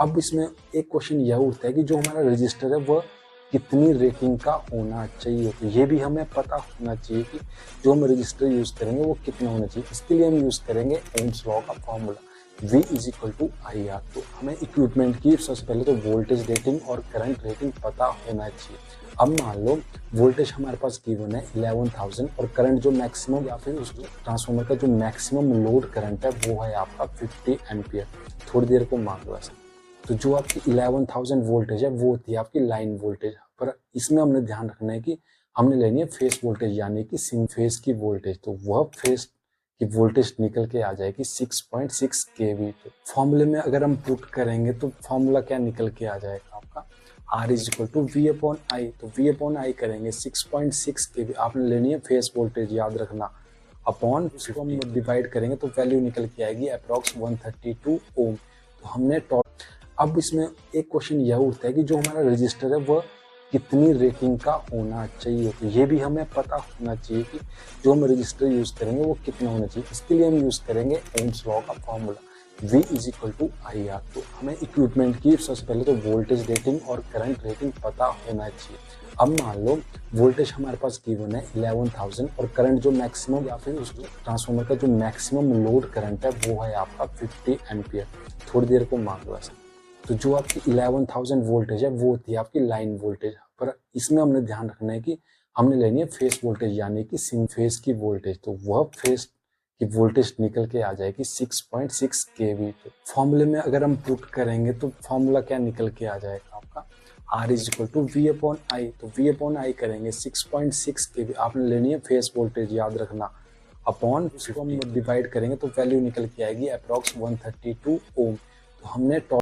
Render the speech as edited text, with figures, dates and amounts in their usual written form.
अब इसमें एक क्वेश्चन यह उठता है कि जो हमारा रजिस्टर है वह कितनी रेटिंग का होना चाहिए। तो ये भी हमें पता होना चाहिए कि जो हम रजिस्टर यूज करेंगे वो कितना होना चाहिए। इसके लिए हम यूज करेंगे ओम्स लॉ का फॉर्मूला V = IR। तो हमें इक्विपमेंट की सबसे पहले तो वोल्टेज रेटिंग और करंट रेटिंग पता होना चाहिए। अब मान लो वोल्टेज हमारे पास गिवन है 11,000 और करंट जो मैक्सिमम या फिर उस ट्रांसफार्मर का जो मैक्सिमम लोड करंट है वो है आपका 50 एम्पियर। थोड़ी देर को मान लो ऐसा। तो जो आपकी 11,000 वोल्टेज है वो होती है आपकी लाइन वोल्टेज। पर इसमें हमने ध्यान रखना है कि हमने लेनी है फेस वोल्टेज यानी कि सिंगल फेस की वोल्टेज। तो वह फेस की वोल्टेज निकल के आ जाएगी 6.6 kV। तो फॉर्मूले में अगर हम पुट करेंगे तो फॉर्मूला क्या निकल के आ जाएगा आपका R = V/I। तो V/I करेंगे 6.6 kV आपने लेनी है फेस वोल्टेज याद रखना अपॉन इसको हम डिवाइड करेंगे तो वैल्यू निकल के आएगी अप्रॉक्स 132 ओम। तो हमने अब इसमें एक क्वेश्चन यह उठता है कि जो हमारा रजिस्टर है वह कितनी रेटिंग का होना चाहिए। तो ये भी हमें पता होना चाहिए कि जो हम रजिस्टर यूज करेंगे वो कितना होना चाहिए। इसके लिए हम यूज करेंगे ओम्स लॉ का फॉर्मूला V = IR। तो हमें इक्विपमेंट की सबसे पहले तो वोल्टेज रेटिंग और करंट रेटिंग पता होना चाहिए। अब मान लो वोल्टेज हमारे पास गिवन है 11,000 और करंट जो मैक्सिमम या फिर उस ट्रांसफार्मर का जो मैक्सिमम लोड करंट है वो है आपका 50 एम्पियर। थोड़ी देर को मान लो ऐसा। तो जो आपकी 11,000 वोल्टेज है वो होती है आपकी लाइन वोल्टेज। पर इसमें हमने ध्यान रखना है कि हमने लेनी है फेस वोल्टेज यानी कि सिंगल फेस की वोल्टेज। तो वह फेस की वोल्टेज निकल के आ जाएगी 6.6 kV। तो फॉर्मूले में अगर हम पुट करेंगे तो फॉर्मूला क्या निकल के आ जाएगा आपका R = V/I। तो V/I करेंगे 6.6 kV आपने लेनी है फेस वोल्टेज याद रखना अपॉन इसको हम डिवाइड करेंगे तो वैल्यू निकल के आएगी अप्रॉक्स 132 ओम। तो हमने